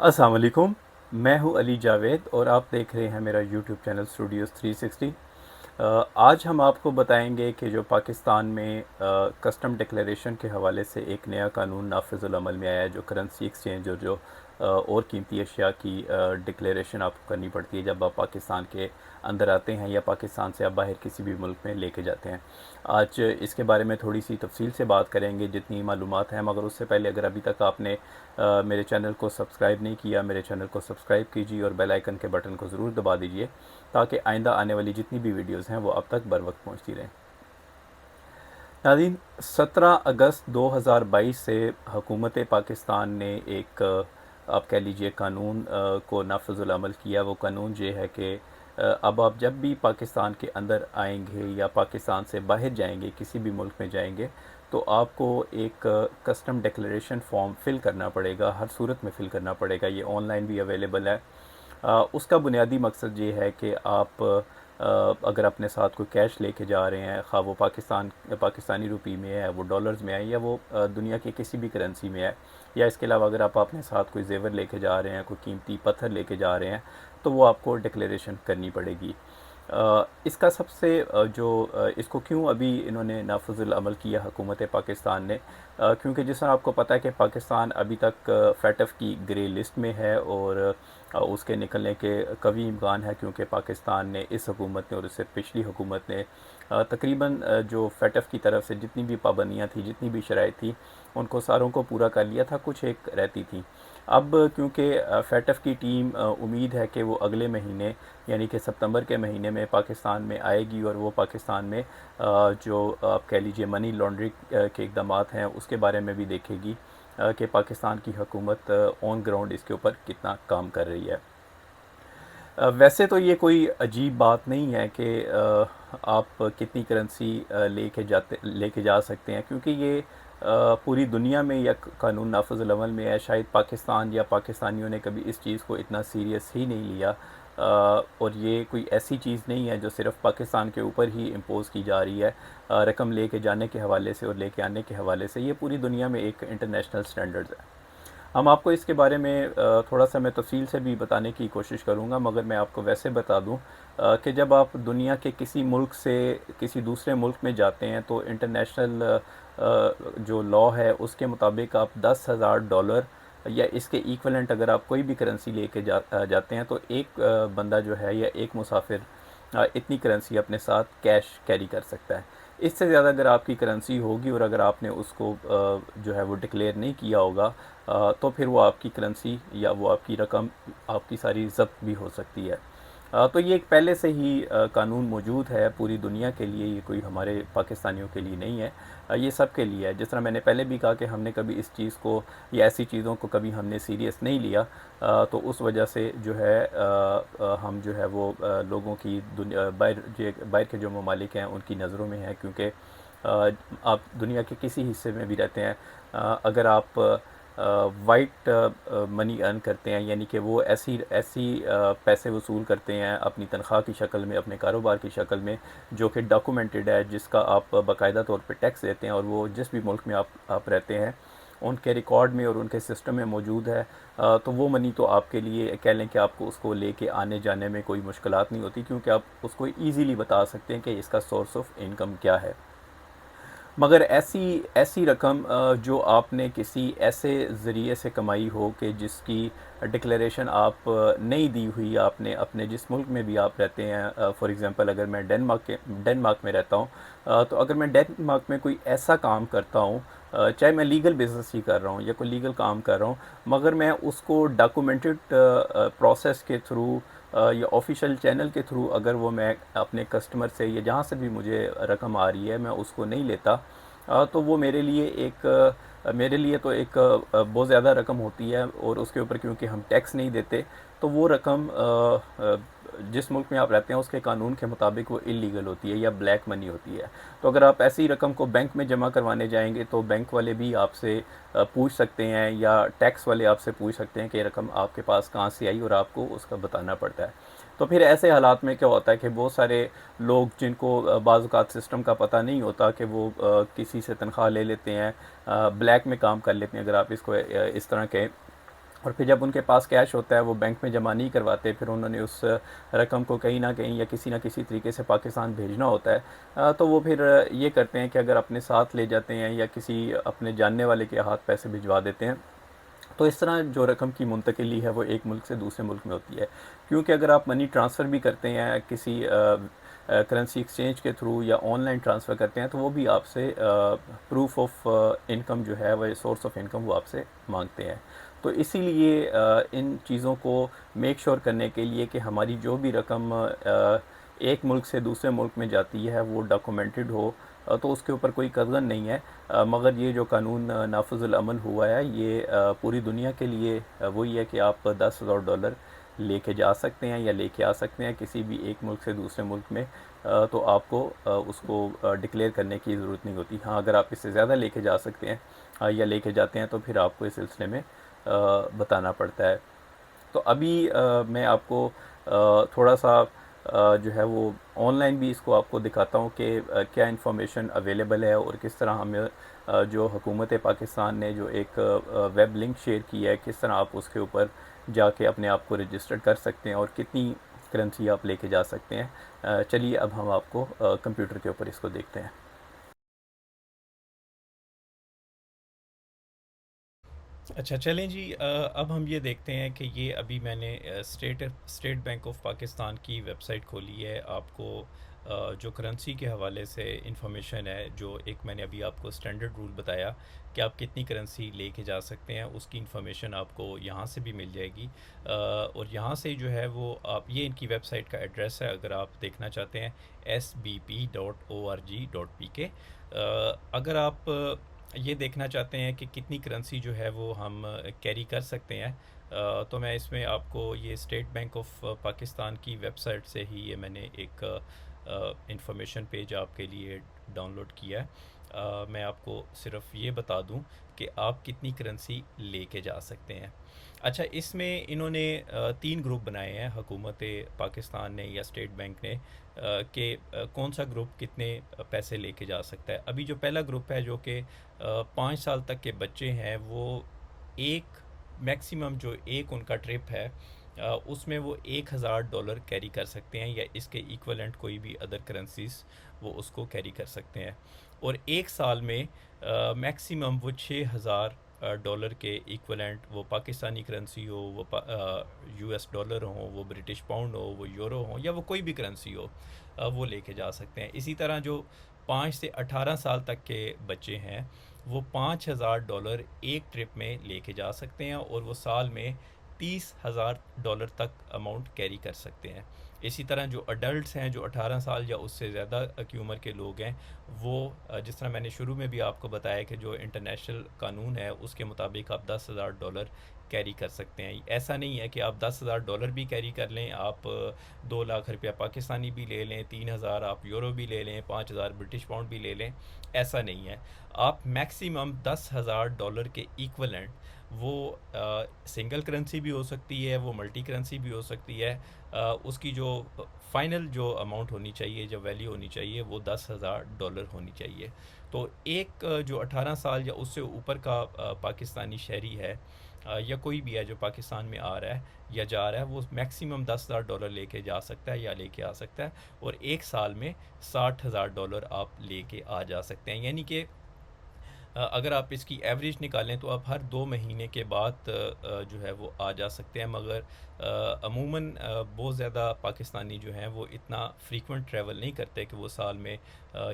अस्सलाम वालेकुम। मैं हूं अली जावेद और आप देख रहे हैं मेरा यूट्यूब चैनल स्टूडियोज़ 360। आज हम आपको बताएंगे कि जो पाकिस्तान में कस्टम डिक्लेरेशन के हवाले से एक नया कानून नाफिजुल अमल में आया है, जो करेंसी एक्सचेंज और जो और कीमती अशिया की डिक्लेरेशन आपको करनी पड़ती है जब आप पाकिस्तान के अंदर आते हैं या पाकिस्तान से आप बाहर किसी भी मुल्क में लेके जाते हैं। आज इसके बारे में थोड़ी सी तफसील से बात करेंगे जितनी मालूमात हैं, मगर उससे पहले अगर अभी तक आपने मेरे चैनल को सब्सक्राइब नहीं किया, मेरे चैनल को सब्सक्राइब कीजिए और बेल आइकन के बटन को ज़रूर दबा दीजिए ताकि आइंदा आने वाली जितनी भी वीडियोज़ हैं वो अब तक बर वक्त पहुँचती रहें। नाज़रीन, 17 अगस्त 2022 से हुकूमत पाकिस्तान ने एक आप कह लीजिए कानून को नाफिजुल अमल किया। वो कानून ये है कि अब आप जब भी पाकिस्तान के अंदर आएंगे या पाकिस्तान से बाहर जाएंगे, किसी भी मुल्क में जाएंगे, तो आपको एक कस्टम डिक्लेरेशन फॉर्म फ़िल करना पड़ेगा। हर सूरत में फ़िल करना पड़ेगा। ये ऑनलाइन भी अवेलेबल है। उसका बुनियादी मकसद ये है कि आप अगर अपने साथ कोई कैश लेके जा रहे हैं, खा वो पाकिस्तानी रुपी में है, वो डॉलर्स में है, या वो दुनिया की किसी भी करेंसी में है, या इसके अलावा अगर आप अपने साथ कोई जेवर लेके जा रहे हैं, कोई कीमती पत्थर लेके जा रहे हैं, तो वो आपको डिक्लेरेशन करनी पड़ेगी। इसका सबसे इसको क्यों अभी इन्होंने नाफिजुल अमल किया हुकूमत पाकिस्तान ने, क्योंकि जिस तरह आपको पता है कि पाकिस्तान अभी तक फैटफ की ग्रे लिस्ट में है और उसके निकलने के कभी इम्कान है, क्योंकि पाकिस्तान ने, इस हुकूमत ने और इससे पिछली हुकूमत ने तकरीबन जो फैटफ की तरफ से जितनी भी पाबंदियाँ थी, जितनी भी शराइत थी, उनको सारों को पूरा कर लिया था। कुछ एक रहती थी। अब क्योंकि फैटफ की टीम उम्मीद है कि वो अगले महीने यानी कि सितंबर के महीने में पाकिस्तान में आएगी और वो पाकिस्तान में जो आप कह लीजिए मनी लॉन्ड्रिंग के इक़दामात हैं उसके बारे में भी देखेगी कि पाकिस्तान की हुकूमत ऑन ग्राउंड इसके ऊपर कितना काम कर रही है। वैसे तो ये कोई अजीब बात नहीं है कि आप कितनी करेंसी लेके जा सकते हैं, क्योंकि ये पूरी दुनिया में यह कानून नाफिजुल अमल में है। शायद पाकिस्तान या पाकिस्तानियों ने कभी इस चीज़ को इतना सीरियस ही नहीं लिया, और ये कोई ऐसी चीज़ नहीं है जो सिर्फ़ पाकिस्तान के ऊपर ही इम्पोज़ की जा रही है। रकम लेके जाने के हवाले से और लेके आने के हवाले से ये पूरी दुनिया में एक इंटरनेशनल स्टैंडर्ड्स है। हम आपको इसके बारे में थोड़ा सा मैं तफसील से भी बताने की कोशिश करूँगा, मगर मैं आपको वैसे बता दूँ कि जब आप दुनिया के किसी मुल्क से किसी दूसरे मुल्क में जाते हैं तो इंटरनेशनल जो लॉ है उसके मुताबिक आप $10,000 या इसके इक्वलेंट अगर आप कोई भी करेंसी लेके जाते हैं तो एक बंदा जो है या एक मुसाफिर इतनी करेंसी अपने साथ कैश कैरी कर सकता है। इससे ज़्यादा अगर आपकी करेंसी होगी और अगर आपने उसको जो है वो डिक्लेयर नहीं किया होगा, तो फिर वो आपकी करेंसी या वो आपकी रकम आपकी सारी ज़ब्त भी हो सकती है। तो ये एक पहले से ही कानून मौजूद है पूरी दुनिया के लिए, ये कोई हमारे पाकिस्तानियों के लिए नहीं है। ये सब के लिए है। जिस तरह मैंने पहले भी कहा कि हमने कभी इस चीज़ को या ऐसी चीज़ों को कभी हमने सीरियस नहीं लिया, तो उस वजह से जो है हम जो है वो लोगों की दुनिया बाहर के जो ममालिक हैं उनकी नज़रों में हैं, क्योंकि आप दुनिया के किसी हिस्से में भी रहते हैं, अगर आप वाइट मनी अर्न करते हैं, यानी कि वो ऐसी ऐसी पैसे वसूल करते हैं अपनी तनख्वाह की शक्ल में, अपने कारोबार की शक्ल में, जो कि डॉक्यूमेंटेड है, जिसका आप बाकायदा तौर पे टैक्स देते हैं, और वो जिस भी मुल्क में आप रहते हैं उनके रिकॉर्ड में और उनके सिस्टम में मौजूद है, तो वो मनी तो आपके लिए कह लें कि आपको उसको लेके आने जाने में कोई मुश्किलात नहीं होती, क्योंकि आप उसको ईज़िली बता सकते हैं कि इसका सोर्स ऑफ इनकम क्या है। मगर ऐसी ऐसी रकम जो आपने किसी ऐसे ज़रिए से कमाई हो कि जिसकी डिक्लेरेशन आप नहीं दी हुई आपने अपने जिस मुल्क में भी आप रहते हैं, फॉर एग्ज़ाम्पल अगर मैं डेनमार्क में रहता हूँ, तो अगर मैं डेनमार्क में कोई ऐसा काम करता हूँ, चाहे मैं लीगल बिज़नेस ही कर रहा हूँ या कोई लीगल काम कर रहा हूँ, मगर मैं उसको डॉक्यूमेंटेड प्रोसेस के थ्रू या ऑफिशियल चैनल के थ्रू अगर वो मैं अपने कस्टमर से या जहाँ से भी मुझे रकम आ रही है मैं उसको नहीं लेता, तो वो मेरे लिए तो एक बहुत ज़्यादा रकम होती है, और उसके ऊपर क्योंकि हम टैक्स नहीं देते तो वो रकम जिस मुल्क में आप रहते हैं उसके कानून के मुताबिक वो इलीगल होती है या ब्लैक मनी होती है। तो अगर आप ऐसी रकम को बैंक में जमा करवाने जाएंगे तो बैंक वाले भी आपसे पूछ सकते हैं, या टैक्स वाले आपसे पूछ सकते हैं कि ये रकम आपके पास कहाँ से आई, और आपको उसका बताना पड़ता है। तो फिर ऐसे हालात में क्या होता है कि बहुत सारे लोग जिनको बाज़ औक़ात सिस्टम का पता नहीं होता कि वो किसी से तनख्वाह ले लेते हैं, ब्लैक में काम कर लेते हैं, अगर आप इसको इस तरह कहें, और फिर जब उनके पास कैश होता है वो बैंक में जमा नहीं करवाते, फिर उन्होंने उस रकम को कहीं ना कहीं या किसी ना किसी तरीके से पाकिस्तान भेजना होता है। तो वो फिर ये करते हैं कि अगर अपने साथ ले जाते हैं या किसी अपने जानने वाले के हाथ पैसे भिजवा देते हैं, तो इस तरह जो रकम की मुंतकिली है वो एक मुल्क से दूसरे मुल्क में होती है। क्योंकि अगर आप मनी ट्रांसफ़र भी करते हैं किसी करेंसी एक्सचेंज के थ्रू या ऑनलाइन ट्रांसफ़र करते हैं, तो वो भी आपसे प्रूफ ऑफ इनकम जो है, वह सोर्स ऑफ इनकम वो आपसे मांगते हैं। तो इसीलिए इन चीज़ों को मेक श्योर करने के लिए कि हमारी जो भी रकम एक मुल्क से दूसरे मुल्क में जाती है वो डॉक्यूमेंटेड हो, तो उसके ऊपर कोई कज़न नहीं है। मगर ये जो कानून नाफिजुल अमल हुआ है, ये पूरी दुनिया के लिए वही है कि आप $10,000 लेके जा सकते हैं या लेके आ सकते हैं किसी भी एक मुल्क से दूसरे मुल्क में। तो आपको उसको डिक्लेयर करने की ज़रूरत नहीं होती। हाँ, अगर आप इससे ज़्यादा लेके जा सकते हैं या लेके जाते हैं, तो फिर आपको इस सिलसिले में बताना पड़ता है। तो अभी मैं आपको थोड़ा सा जो है वो ऑनलाइन भी इसको आपको दिखाता हूँ कि क्या इन्फॉर्मेशन अवेलेबल है और किस तरह हमें जो हुकूमत पाकिस्तान ने जो एक वेब लिंक शेयर की है, किस तरह आप उसके ऊपर जाके अपने आप को रजिस्टर कर सकते हैं और कितनी करेंसी आप लेके जा सकते हैं। चलिए अब हम आपको कंप्यूटर के ऊपर इसको देखते हैं। अच्छा, चलें जी। अब हम ये देखते हैं कि ये अभी मैंने स्टेट बैंक ऑफ पाकिस्तान की वेबसाइट खोली है। आपको जो करेंसी के हवाले से इंफॉर्मेशन है, जो एक मैंने अभी आपको स्टैंडर्ड रूल बताया कि आप कितनी करेंसी लेके जा सकते हैं, उसकी इंफॉर्मेशन आपको यहाँ से भी मिल जाएगी। और यहाँ से जो है वो आप, ये इनकी वेबसाइट का एड्रेस है अगर आप देखना चाहते हैं, sbp.org.pk। अगर आप ये देखना चाहते हैं कि कितनी करेंसी जो है वो हम कैरी कर सकते हैं, तो मैं इसमें आपको ये स्टेट बैंक ऑफ पाकिस्तान की वेबसाइट से ही ये मैंने एक इंफॉर्मेशन पेज आपके लिए डाउनलोड किया है। मैं आपको सिर्फ ये बता दूं कि आप कितनी करेंसी लेके जा सकते हैं। अच्छा, इसमें इन्होंने 3 ग्रुप बनाए हैं हुकूमत पाकिस्तान ने या स्टेट बैंक ने, कि कौन सा ग्रुप कितने पैसे लेके जा सकता है। अभी जो पहला ग्रुप है, जो कि 5 साल तक के बच्चे हैं, वो एक मैक्सिमम जो एक उनका ट्रिप है, उसमें वो $1,000 कैरी कर सकते हैं या इसके इक्वलेंट कोई भी अदर करेंसीज वो उसको कैरी कर सकते हैं। और एक साल में मैक्सिमम वो $6,000 के इक्वलेंट, वो पाकिस्तानी करेंसी हो, वो US डॉलर हो, वो ब्रिटिश पाउंड हो, वो यूरो हो, या वो कोई भी करेंसी हो, वो लेके जा सकते हैं। इसी तरह जो 5 से 18 साल तक के बच्चे हैं, वो $5,000 एक ट्रिप में लेके जा सकते हैं और वो साल में $30,000 तक अमाउंट कैरी कर सकते हैं। इसी तरह जो अडल्ट्स हैं, जो 18 साल या उससे ज़्यादा की उम्र के लोग हैं, वो जिस तरह मैंने शुरू में भी आपको बताया कि जो इंटरनेशनल कानून है उसके मुताबिक आप $10,000 कैरी कर सकते हैं। ऐसा नहीं है कि आप $10,000 भी कैरी कर लें, आप 2 लाख रुपया पाकिस्तानी भी ले लें, 3,000 आप यूरो भी ले लें, 5,000 ब्रिटिश पाउंड भी ले लें, ऐसा नहीं है। आप मैक्सिमम $10,000 के इक्वलेंट, वो सिंगल करेंसी भी हो सकती है, वो मल्टी करेंसी भी हो सकती है, उसकी जो फाइनल जो अमाउंट होनी चाहिए, जो वैल्यू होनी चाहिए, वो $10,000 होनी चाहिए। तो एक जो 18 साल या उससे ऊपर का पाकिस्तानी शहरी है, या कोई भी है जो पाकिस्तान में आ रहा है या जा रहा है, वो मैक्सिमम $10,000 लेके जा सकता है या लेके आ सकता है। और एक साल में $60,000 आप लेके आ जा सकते हैं। यानी कि अगर आप इसकी एवरेज निकालें तो आप हर 2 महीने के बाद जो है वो आ जा सकते हैं। मगर अमूमन बहुत ज़्यादा पाकिस्तानी जो हैं वो इतना फ्रीक्वेंट ट्रैवल नहीं करते कि वो साल में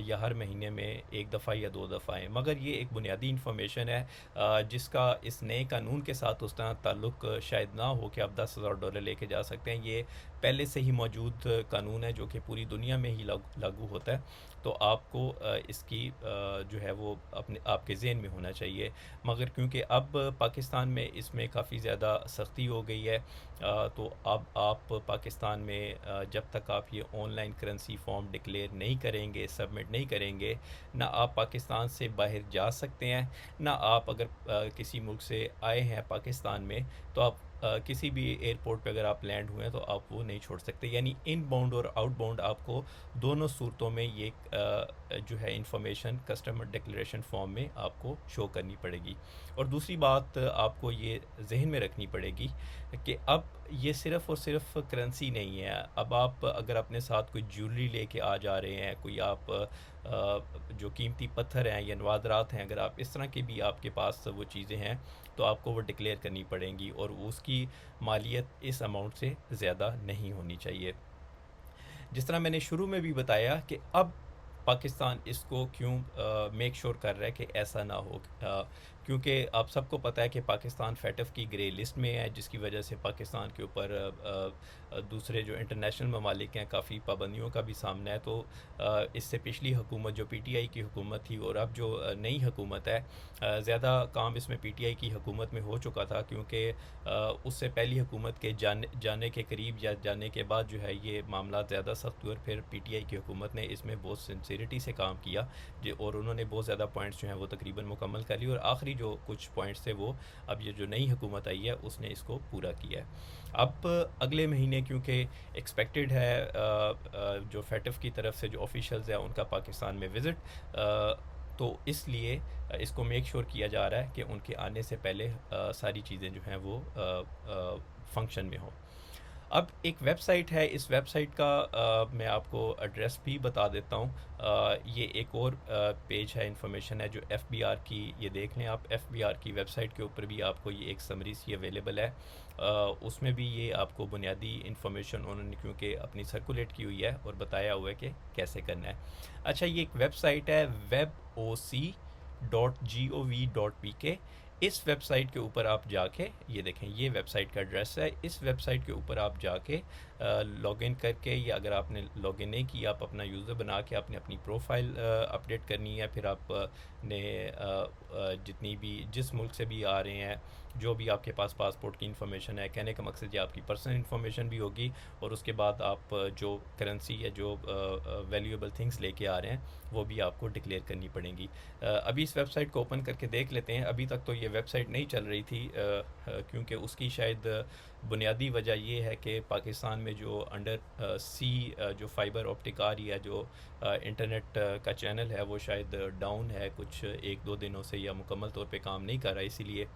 या हर महीने में एक दफ़ा या 2 दफ़ा आएँ। मगर ये एक बुनियादी इंफॉर्मेशन है जिसका इस नए कानून के साथ उस तरह ताल्लुक़ शायद ना हो कि आप $10,000 लेके जा सकते हैं। ये पहले से ही मौजूद कानून है जो कि पूरी दुनिया में ही लागू होता है। तो आपको इसकी जो है वो अपने आपके ज़हन में होना चाहिए। मगर क्योंकि अब पाकिस्तान में इसमें काफ़ी ज़्यादा सख्ती हो गई है, तो अब आप पाकिस्तान में जब तक आप ये ऑनलाइन करेंसी फॉर्म डिक्लेयर नहीं करेंगे, सबमिट नहीं करेंगे, ना आप पाकिस्तान से बाहर जा सकते हैं, ना आप अगर किसी मुल्क से आए हैं पाकिस्तान में, तो आप किसी भी एयरपोर्ट पे अगर आप लैंड हुए हैं तो आप वो नहीं छोड़ सकते, यानी इनबाउंड और आउटबाउंड आपको दोनों सूरतों में ये जो है इंफॉर्मेशन कस्टमर डिक्लेरेशन फॉर्म में आपको शो करनी पड़ेगी। और दूसरी बात आपको ये जहन में रखनी पड़ेगी कि अब ये सिर्फ़ और सिर्फ करेंसी नहीं है। अब आप अगर अपने साथ कोई ज्वेलरी लेके आ जा रहे हैं, कोई आप जो कीमती पत्थर हैं या नवादरात हैं, अगर आप इस तरह के भी आपके पास वो चीज़ें हैं तो आपको वो डिक्लेयर करनी पड़ेंगी, और उसकी मालियत इस अमाउंट से ज़्यादा नहीं होनी चाहिए। जिस तरह मैंने शुरू में भी बताया कि अब पाकिस्तान इसको क्यों मेक श्योर कर रहा है कि ऐसा ना हो, क्योंकि आप सबको पता है कि पाकिस्तान फैटफ की ग्रे लिस्ट में है, जिसकी वजह से पाकिस्तान के ऊपर दूसरे जो इंटरनेशनल ममालिक हैं काफ़ी पाबंदियों का भी सामना है। तो इससे पिछली हुकूमत जो पीटीआई की हुकूमत थी, और अब जो नई हुकूमत है, ज़्यादा काम इसमें पीटीआई की हुकूमत में हो चुका था, क्योंकि उससे पहली हुकूमत के जाने के करीब या जाने के बाद जो है ये मामला ज़्यादा सख्त हुए, और फिर पीटीआई की हुकूमत ने इसमें बहुत सिंसियरिटी से काम किया और उन्होंने बहुत ज़्यादा पॉइंट्स जो हैं वो तकरीबन मुकम्मल कर लिए, और आखिरी जो कुछ पॉइंट्स थे वो अब ये जो नई हुकूमत आई है उसने इसको पूरा किया है। अब अगले महीने क्योंकि एक्सपेक्टेड है जो फैटफ की तरफ से जो ऑफिशियल्स हैं उनका पाकिस्तान में विज़िट, तो इसलिए इसको मेक श्योर किया जा रहा है कि उनके आने से पहले सारी चीज़ें जो हैं वो फंक्शन में हों। अब एक वेबसाइट है, इस वेबसाइट का मैं आपको एड्रेस भी बता देता हूँ। ये एक और पेज है, इंफॉर्मेशन है जो एफबीआर की, ये देख लें आप, एफबीआर की वेबसाइट के ऊपर भी आपको ये एक समरी सी अवेलेबल है। उसमें भी ये आपको बुनियादी इंफॉर्मेशन उन्होंने क्योंकि अपनी सर्कुलेट की हुई है और बताया हुआ है कि कैसे करना है। अच्छा, ये एक वेबसाइट है weboc.gov.pk। इस वेबसाइट के ऊपर आप जाके, ये देखें ये वेबसाइट का एड्रेस है, इस वेबसाइट के ऊपर आप जाके लॉगिन करके, या अगर आपने लॉगिन नहीं किया, आप अपना यूज़र बना के आपने अपनी प्रोफाइल अपडेट करनी है। फिर आपने जितनी भी जिस मुल्क से भी आ रहे हैं, जो भी आपके पास पासपोर्ट की इन्फॉर्मेशन है, कहने का मकसद ये आपकी पर्सनल इन्फॉर्मेशन भी होगी, और उसके बाद आप जो करेंसी या जो वैल्यूएबल थिंग्स लेके आ रहे हैं वो भी आपको डिक्लेयर करनी पड़ेंगी। अभी इस वेबसाइट को ओपन करके देख लेते हैं। अभी तक तो ये वेबसाइट नहीं चल रही थी, क्योंकि उसकी शायद बुनियादी वजह ये है कि पाकिस्तान में जो अंडर सी जो फाइबर ऑप्टिक आ रही है, जो इंटरनेट का चैनल है, वो शायद डाउन है कुछ 1-2 दिनों से, या मुकम्मल तौर पे काम नहीं कर रहा, इसीलिए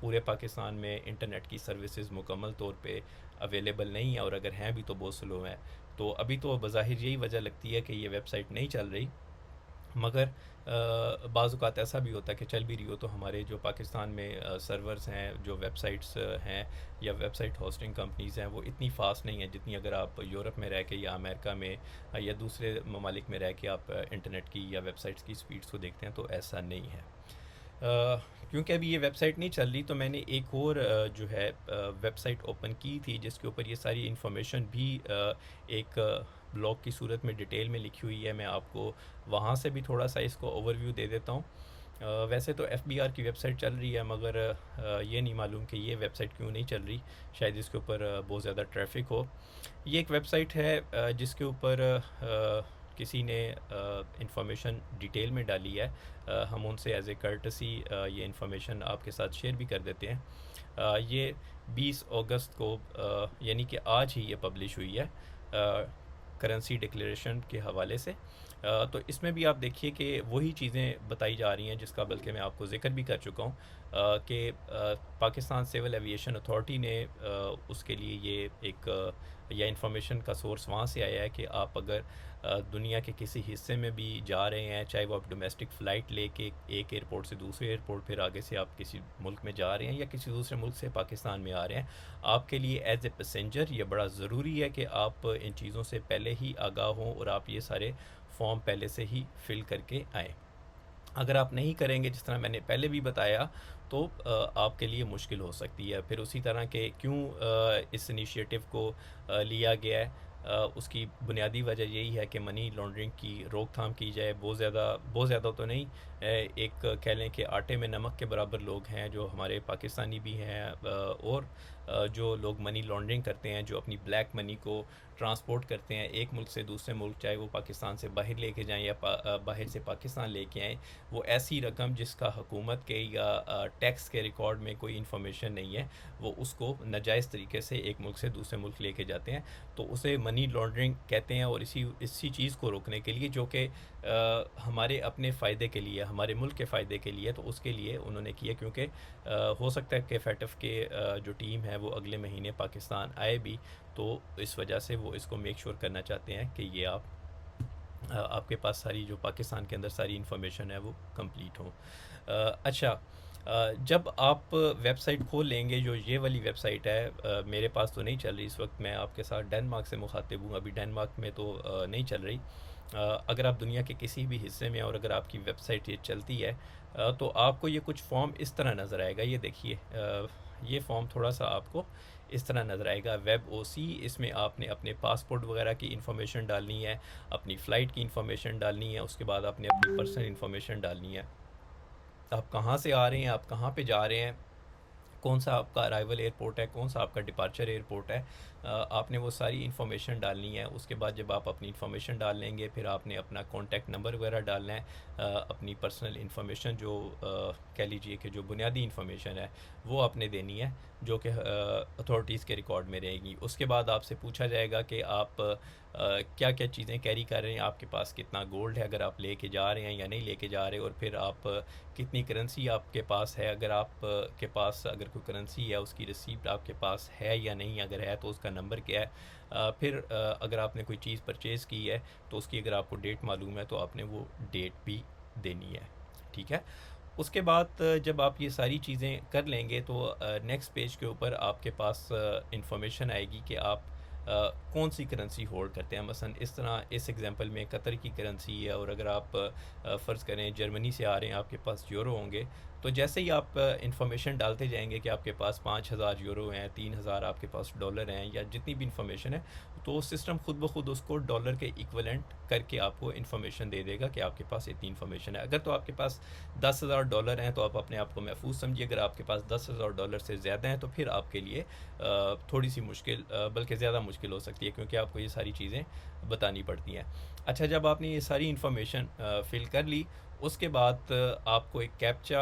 पूरे पाकिस्तान में इंटरनेट की सर्विसेज मुकम्मल तौर पे अवेलेबल नहीं है, और अगर हैं भी तो बहुत स्लो हैं। तो अभी तो बज़ाहिर यही वजह लगती है कि ये वेबसाइट नहीं चल रही, मगर बाज़ औक़ात ऐसा भी होता है कि चल भी रही हो तो हमारे जो पाकिस्तान में सर्वर्स हैं, जो वेबसाइट्स हैं या वेबसाइट होस्टिंग कंपनीज़ हैं, वो इतनी फ़ास्ट नहीं है जितनी अगर आप यूरोप में रह के या अमेरिका में या दूसरे ममालिक में रह के आप इंटरनेट की या वेबसाइट्स की स्पीड्स को देखते हैं, तो ऐसा नहीं है। क्योंकि अभी ये वेबसाइट नहीं चल रही, तो मैंने एक और जो है वेबसाइट ओपन की थी जिसके ऊपर ये सारी इन्फॉर्मेशन भी एक ब्लॉग की सूरत में डिटेल में लिखी हुई है। मैं आपको वहाँ से भी थोड़ा सा इसको ओवरव्यू दे देता हूँ। वैसे तो एफबीआर की वेबसाइट चल रही है, मगर ये नहीं मालूम कि ये वेबसाइट क्यों नहीं चल रही, शायद इसके ऊपर बहुत ज़्यादा ट्रैफिक हो। ये एक वेबसाइट है जिसके ऊपर किसी ने इंफॉर्मेशन डिटेल में डाली है। हम उनसे एज ए कर्टसी ये इंफॉर्मेशन आपके साथ शेयर भी कर देते हैं। ये 20 अगस्त को यानी कि आज ही ये पब्लिश हुई है करेंसी डिक्लेरेशन के हवाले से। तो इसमें भी आप देखिए कि वही चीज़ें बताई जा रही हैं जिसका बल्कि मैं आपको ज़िक्र भी कर चुका हूँ कि पाकिस्तान सिविल एविएशन अथॉरिटी ने उसके लिए ये एक या इंफॉर्मेशन का सोर्स वहाँ से आया है कि आप अगर दुनिया के किसी हिस्से में भी जा रहे हैं, चाहे वो आप डोमेस्टिक फ़्लाइट लेके एक एयरपोर्ट से दूसरे एयरपोर्ट, फिर आगे से आप किसी मुल्क में जा रहे हैं या किसी दूसरे मुल्क से पाकिस्तान में आ रहे हैं, आपके लिए एज ए पैसेंजर ये बड़ा ज़रूरी है कि आप इन चीज़ों से पहले ही आगाह हों और आप ये सारे फॉर्म पहले से ही फिल करके आएँ। अगर आप नहीं करेंगे, जिस तरह मैंने पहले भी बताया, तो आपके लिए मुश्किल हो सकती है। फिर उसी तरह के क्यों इस इनिशिएटिव को लिया गया है, उसकी बुनियादी वजह यही है कि मनी लॉन्ड्रिंग की रोकथाम की जाए। बहुत ज़्यादा तो नहीं, एक कह लें कि आटे में नमक के बराबर लोग हैं जो हमारे पाकिस्तानी भी हैं और जो लोग मनी लॉन्ड्रिंग करते हैं, जो अपनी ब्लैक मनी को ट्रांसपोर्ट करते हैं एक मुल्क से दूसरे मुल्क, चाहे वो पाकिस्तान से बाहर लेके जाएं या बाहर से पाकिस्तान लेके आएँ, वो ऐसी रकम जिसका हुकूमत के या टैक्स के रिकॉर्ड में कोई इन्फॉर्मेशन नहीं है, वो उसको नाजायज़ तरीके से एक मुल्क से दूसरे मुल्क लेके जाते हैं, तो उसे मनी लॉन्ड्रिंग कहते हैं। और इसी चीज़ को रोकने के लिए, जो कि हमारे अपने फ़ायदे के लिए, हमारे मुल्क के फ़ायदे के लिए, तो उसके लिए उन्होंने किया, क्योंकि हो सकता है कि FATF के जो टीम है वो अगले महीने पाकिस्तान आए भी, तो इस वजह से वो इसको मेक श्योर करना चाहते हैं कि ये आपके पास सारी जो पाकिस्तान के अंदर सारी इन्फॉर्मेशन है वो कंप्लीट हो। अच्छा, जब आप वेबसाइट खोल लेंगे, जो ये वाली वेबसाइट है, मेरे पास तो नहीं चल रही इस वक्त, मैं आपके साथ डेनमार्क से मुखातिब हूँ, अभी डेनमार्क में तो नहीं चल रही। अगर आप दुनिया के किसी भी हिस्से में और अगर आपकी वेबसाइट ये चलती है, तो आपको ये कुछ फॉर्म इस तरह नज़र आएगा। ये देखिए, ये फॉर्म थोड़ा सा आपको इस तरह नज़र आएगा, वेब OC। इसमें आपने अपने पासपोर्ट वगैरह की इन्फॉर्मेशन डालनी है, अपनी फ़्लाइट की इन्फॉर्मेशन डालनी है, उसके बाद आपने अपनी पर्सनल इन्फॉर्मेशन डालनी है, आप कहाँ से आ रहे हैं, आप कहाँ पे जा रहे हैं, कौन सा आपका अराइवल एयरपोर्ट है, कौन सा आपका डिपार्चर एयरपोर्ट है, आपने वो सारी इन्फॉर्मेशन डालनी है। उसके बाद जब आप अपनी इन्फॉर्मेशन डाल लेंगे, फिर आपने अपना कॉन्टैक्ट नंबर वगैरह डालना है, अपनी पर्सनल इन्फॉर्मेशन जो कह लीजिए कि जो बुनियादी इन्फॉर्मेशन है वो आपने देनी है, जो कि अथॉरिटीज़ के रिकॉर्ड में रहेगी। उसके बाद आपसे पूछा जाएगा कि आप क्या क्या चीज़ें कैरी कर रहे हैं, आपके पास कितना गोल्ड है अगर आप लेके जा रहे हैं या नहीं लेके जा रहे, और फिर आप कितनी करेंसी आपके पास है, अगर आप के पास अगर कोई करेंसी है उसकी रिसीप्ट आपके पास है या नहीं, अगर है तो उसका नंबर क्या है। फिर अगर आपने कोई चीज़ परचेज़ की है तो उसकी अगर आपको डेट मालूम है तो आपने वो डेट भी देनी है, ठीक है। उसके बाद जब आप ये सारी चीज़ें कर लेंगे तो नेक्स्ट पेज के ऊपर आपके पास इंफॉर्मेशन आएगी कि आप कौन सी करेंसी होल्ड करते हैं। मसलन इस तरह, इस एग्जांपल में कतर की करेंसी है, और अगर आप फ़र्ज़ करें जर्मनी से आ रहे हैं, आपके पास यूरो होंगे, तो जैसे ही आप इंफॉर्मेशन डालते जाएंगे कि आपके पास 5,000 यूरो हैं, 3,000 आपके पास डॉलर हैं, या जितनी भी इंफॉर्मेशन है, तो सिस्टम खुद ब खुद उसको डॉलर के इक्वलेंट करके आपको इन्फॉर्मेशन दे देगा कि आपके पास इतनी इन्फॉर्मेशन है। अगर तो आपके पास 10,000 डॉलर हैं तो आप अपने आप को महफूज समझिए, अगर आपके पास 10,000 डॉलर से ज़्यादा हैं तो फिर आपके लिए थोड़ी सी मुश्किल, बल्कि ज़्यादा मुश्किल हो सकती है, क्योंकि आपको ये सारी चीज़ें बतानी पड़ती हैं। अच्छा, जब आपने ये सारी इन्फॉर्मेशन फ़िल कर ली, उसके बाद आपको एक कैप्चा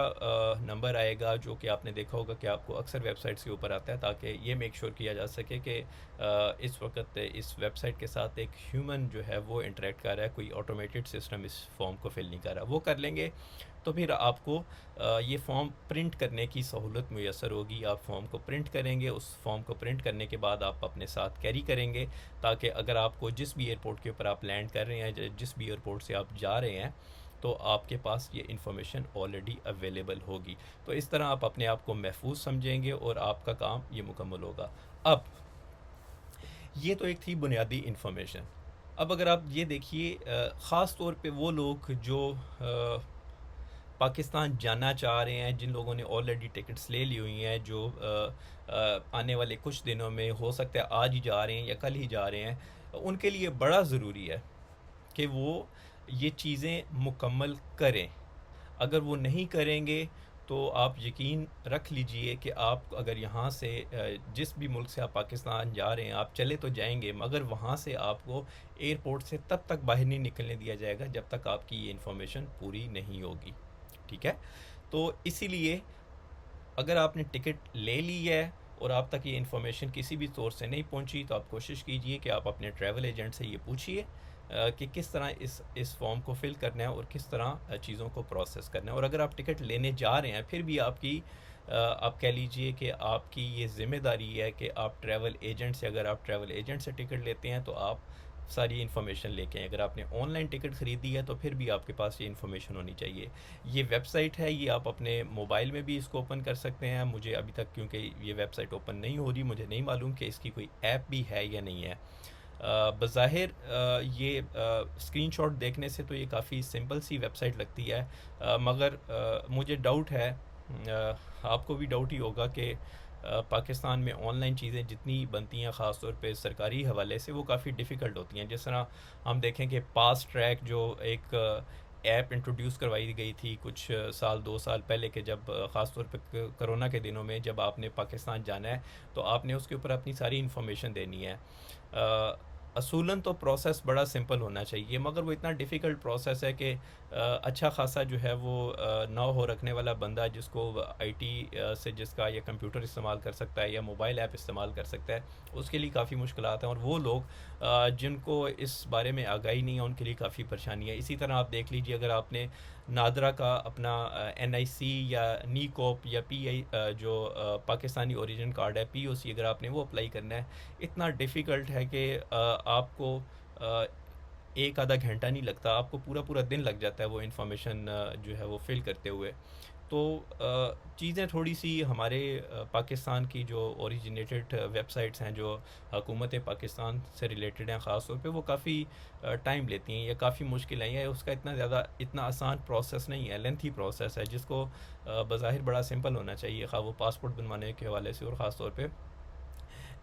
नंबर आएगा, जो कि आपने देखा होगा कि आपको अक्सर वेबसाइट्स के ऊपर आता है, ताकि ये मेक श्योर किया जा सके कि इस वक्त इस वेबसाइट के साथ एक ह्यूमन जो है वो इंटरेक्ट कर रहा है, कोई ऑटोमेटेड सिस्टम इस फॉर्म को फिल नहीं कर रहा। वो कर लेंगे तो फिर आपको ये फॉर्म प्रिंट करने की सहूलत मुयसर होगी। आप फॉर्म को प्रिंट करेंगे, उस फॉर्म को प्रिंट करने के बाद आप अपने साथ कैरी करेंगे, ताकि अगर आपको जिस भी एयरपोर्ट के ऊपर आप लैंड कर रहे हैं, जिस भी एयरपोर्ट से आप जा रहे हैं, तो आपके पास ये इन्फॉर्मेशन ऑलरेडी अवेलेबल होगी। तो इस तरह आप अपने आप को महफूज समझेंगे और आपका काम ये मुकम्मल होगा। अब ये तो एक थी बुनियादी इन्फॉर्मेशन। अब अगर आप ये देखिए, ख़ास तौर पे वो लोग जो पाकिस्तान जाना चाह रहे हैं, जिन लोगों ने ऑलरेडी टिकट्स ले ली हुई हैं, जो आने वाले कुछ दिनों में, हो सकता है आज ही जा रहे हैं या कल ही जा रहे हैं, उनके लिए बड़ा ज़रूरी है कि वो ये चीज़ें मुकम्मल करें। अगर वो नहीं करेंगे तो आप यकीन रख लीजिए कि आप अगर यहाँ से जिस भी मुल्क से आप पाकिस्तान जा रहे हैं, आप चले तो जाएंगे, मगर वहाँ से आपको एयरपोर्ट से तब तक बाहर नहीं निकलने दिया जाएगा जब तक आपकी ये इन्फॉर्मेशन पूरी नहीं होगी, ठीक है। तो इसीलिए अगर आपने टिकट ले ली है और आप तक ये इन्फॉर्मेशन किसी भी सोर्स से नहीं पहुंची, तो आप कोशिश कीजिए कि आप अपने ट्रैवल एजेंट से ये पूछिए कि किस तरह इस फॉर्म को फिल करना है और किस तरह चीज़ों को प्रोसेस करना है। और अगर आप टिकट लेने जा रहे हैं, फिर भी आप कह लीजिए कि आपकी ये ज़िम्मेदारी है कि आप ट्रैवल एजेंट से, अगर आप ट्रैवल एजेंट से टिकट लेते हैं तो आप सारी इन्फॉर्मेशन लेके आएँ। अगर आपने ऑनलाइन टिकट ख़रीदी है तो फिर भी आपके पास ये इन्फॉर्मेशन होनी चाहिए। ये वेबसाइट है, ये आप अपने मोबाइल में भी इसको ओपन कर सकते हैं। मुझे अभी तक, क्योंकि ये वेबसाइट ओपन नहीं हो रही, मुझे नहीं मालूम कि इसकी कोई ऐप भी है या नहीं है। बज़ाहिर ये स्क्रीनशॉट देखने से तो ये काफ़ी सिंपल सी वेबसाइट लगती है, मगर मुझे डाउट है, आपको भी डाउट ही होगा कि पाकिस्तान में ऑनलाइन चीज़ें जितनी बनती हैं, ख़ास तौर पे सरकारी हवाले से, वो काफ़ी डिफ़िकल्ट होती हैं। जिस तरह हम देखें कि फास्ट ट्रैक जो एक ऐप इंट्रोड्यूस करवाई गई थी कुछ साल 2 साल पहले के, जब ख़ास तौर पे कोरोना के दिनों में जब आपने पाकिस्तान जाना है तो आपने उसके ऊपर अपनी सारी इन्फॉर्मेशन देनी है। असूलन तो प्रोसेस बड़ा सिंपल होना चाहिए, मगर वो इतना डिफ़िकल्ट प्रोसेस है कि अच्छा खासा जो है वो ना हो रखने वाला बंदा जिसको आईटी से जिसका या कंप्यूटर इस्तेमाल कर सकता है या मोबाइल ऐप इस्तेमाल कर सकता है, उसके लिए काफ़ी मुश्किलात हैं। और वो लोग जिनको इस बारे में आगाही नहीं है उनके लिए काफ़ी परेशानी है। इसी तरह आप देख लीजिए, अगर आपने नादरा का अपना एनआईसी या नीकॉप या पीआई जो पाकिस्तानी ओरिजिन कार्ड है, पीओसी, अगर आपने वो अप्लाई करना है, इतना डिफ़िकल्ट है कि आपको एक आधा घंटा नहीं लगता, आपको पूरा पूरा दिन लग जाता है वो इन्फॉर्मेशन जो है वो फिल करते हुए। तो चीज़ें थोड़ी सी हमारे पाकिस्तान की जो ओरिजिनेटेड वेबसाइट्स हैं जो हुकूमत पाकिस्तान से रिलेटेड हैं ख़ास तौर पे, वो काफ़ी टाइम लेती हैं या काफ़ी मुश्किल हैं, या उसका इतना आसान प्रोसेस नहीं है, लेंथी प्रोसेस है जिसको बज़ाहिर बड़ा सिंपल होना चाहिए, खा वो पासपोर्ट बनवाने के हवाले से और ख़ास तौर पे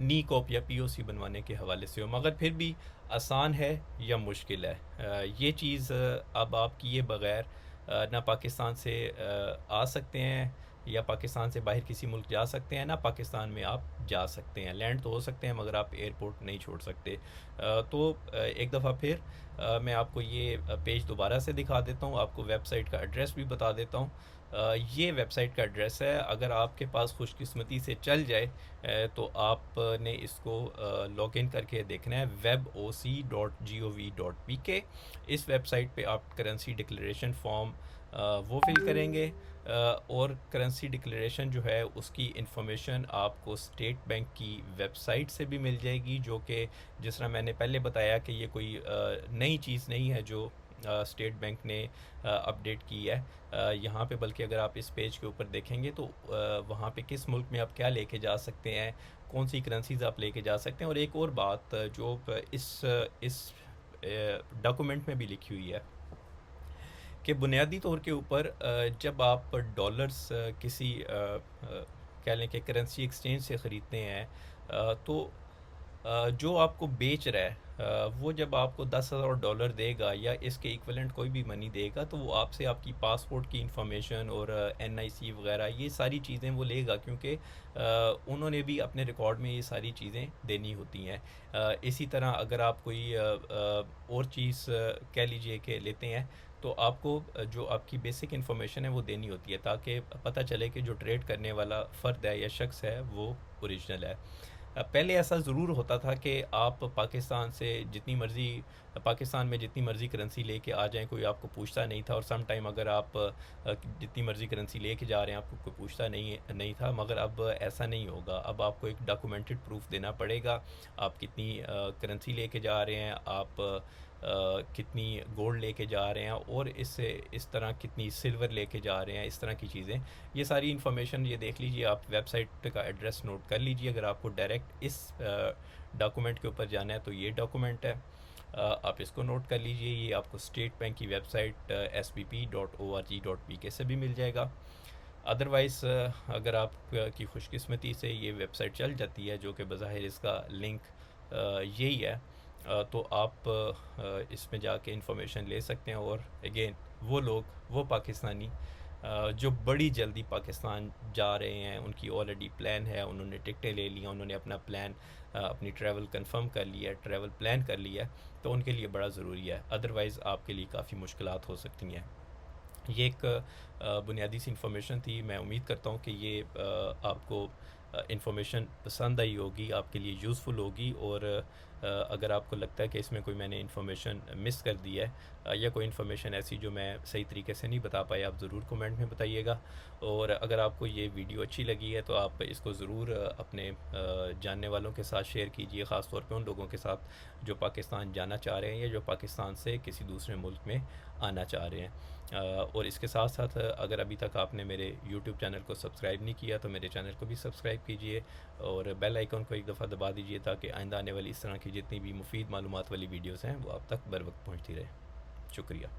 नी कॉप या पीओसी बनवाने के हवाले से हो, मगर फिर भी आसान है या मुश्किल है, ये चीज़ अब आप किए बग़ैर ना पाकिस्तान से आ सकते हैं या पाकिस्तान से बाहर किसी मुल्क जा सकते हैं, ना पाकिस्तान में आप जा सकते हैं। लैंड तो हो सकते हैं मगर आप एयरपोर्ट नहीं छोड़ सकते। तो एक दफ़ा फिर मैं आपको ये पेज दोबारा से दिखा देता हूँ, आपको वेबसाइट का एड्रेस भी बता देता हूँ। ये वेबसाइट का एड्रेस है, अगर आपके पास खुशकिस्मती से चल जाए तो आपने इसको लॉगिन करके देखना है, weboc.gov.pk। इस वेबसाइट पे आप करेंसी डिक्लेरेशन फॉर्म वो फिल करेंगे और करेंसी डिक्लेरेशन जो है उसकी इन्फॉर्मेशन आपको स्टेट बैंक की वेबसाइट से भी मिल जाएगी, जो कि जिस तरह मैंने पहले बताया कि ये कोई नई चीज़ नहीं है जो स्टेट बैंक ने अपडेट की है यहाँ पे, बल्कि अगर आप इस पेज के ऊपर देखेंगे तो वहाँ पे किस मुल्क में आप क्या लेके जा सकते हैं, कौन सी करेंसीज आप लेके जा सकते हैं। और एक और बात जो इस डॉक्यूमेंट में भी लिखी हुई है कि बुनियादी तौर के ऊपर जब आप डॉलर्स किसी कह लें कि करेंसी एक्सचेंज से ख़रीदते हैं तो जो आपको बेच रहा है वो जब आपको $10,000 देगा या इसके इक्विवेलेंट कोई भी मनी देगा, तो वो आपसे आपकी पासपोर्ट की इंफॉर्मेशन और एनआईसी वगैरह ये सारी चीज़ें वो लेगा, क्योंकि उन्होंने भी अपने रिकॉर्ड में ये सारी चीज़ें देनी होती हैं। इसी तरह अगर आप कोई और चीज़ कह लीजिए कि लेते हैं तो आपको जो आपकी बेसिक इन्फॉर्मेशन है वो देनी होती है, ताकि पता चले कि जो ट्रेड करने वाला फ़र्द है या शख्स है वो ओरिजिनल है। पहले ऐसा ज़रूर होता था कि आप पाकिस्तान में जितनी मर्ज़ी करेंसी लेके आ जाएं, कोई आपको पूछता नहीं था, और सम टाइम अगर आप जितनी मर्ज़ी करेंसी लेके जा रहे हैं आपको कोई पूछता नहीं था। मगर अब ऐसा नहीं होगा, अब आपको एक डॉक्यूमेंटेड प्रूफ देना पड़ेगा, आप कितनी करेंसी लेके जा रहे हैं, आप कितनी गोल्ड लेके जा रहे हैं, और इस तरह कितनी सिल्वर लेके जा रहे हैं, इस तरह की चीज़ें। ये सारी इन्फॉर्मेशन ये देख लीजिए, आप वेबसाइट का एड्रेस नोट कर लीजिए। अगर आपको डायरेक्ट इस डॉक्यूमेंट के ऊपर जाना है तो ये डॉक्यूमेंट है, आप इसको नोट कर लीजिए। ये आपको स्टेट बैंक की वेबसाइट sbp.org.pk से भी मिल जाएगा। अदरवाइज़ अगर आप की खुशकिस्मती से ये वेबसाइट चल जाती है, जो कि बज़ाहिर इसका लिंक यही है, तो आप इसमें जाके इन्फॉर्मेशन ले सकते हैं। और अगेन वो पाकिस्तानी जो बड़ी जल्दी पाकिस्तान जा रहे हैं, उनकी ऑलरेडी प्लान है, उन्होंने टिकटें ले ली हैं, उन्होंने अपना प्लान अपनी ट्रैवल कंफर्म कर लिया है, ट्रैवल प्लान कर लिया है, तो उनके लिए बड़ा ज़रूरी है। अदरवाइज़ आपके लिए काफ़ी मुश्किलात हो सकती हैं। ये एक बुनियादी सी इन्फॉर्मेशन थी। मैं उम्मीद करता हूँ कि ये आपको इन्फॉर्मेशन पसंद आई होगी, आपके लिए यूज़फुल होगी। और अगर आपको लगता है कि इसमें कोई मैंने इन्फॉर्मेशन मिस कर दी है या कोई इन्फॉर्मेशन ऐसी जो मैं सही तरीके से नहीं बता पाया, आप ज़रूर कमेंट में बताइएगा। और अगर आपको ये वीडियो अच्छी लगी है तो आप इसको ज़रूर अपने जानने वालों के साथ शेयर कीजिए, ख़ास तौर पे उन लोगों के साथ जो पाकिस्तान जाना चाह रहे हैं या जो पाकिस्तान से किसी दूसरे मुल्क में आना चाह रहे हैं। और इसके साथ साथ अगर अभी तक आपने मेरे YouTube चैनल को सब्सक्राइब नहीं किया तो मेरे चैनल को भी सब्सक्राइब कीजिए और बेल आइकन को एक दफ़ा दबा दीजिए, ताकि आइंदा आने वाली इस तरह की जितनी भी मुफीद मालूमात वाली वीडियोज़ हैं वो आप तक बर वक्त पहुँचती रहे। शुक्रिया।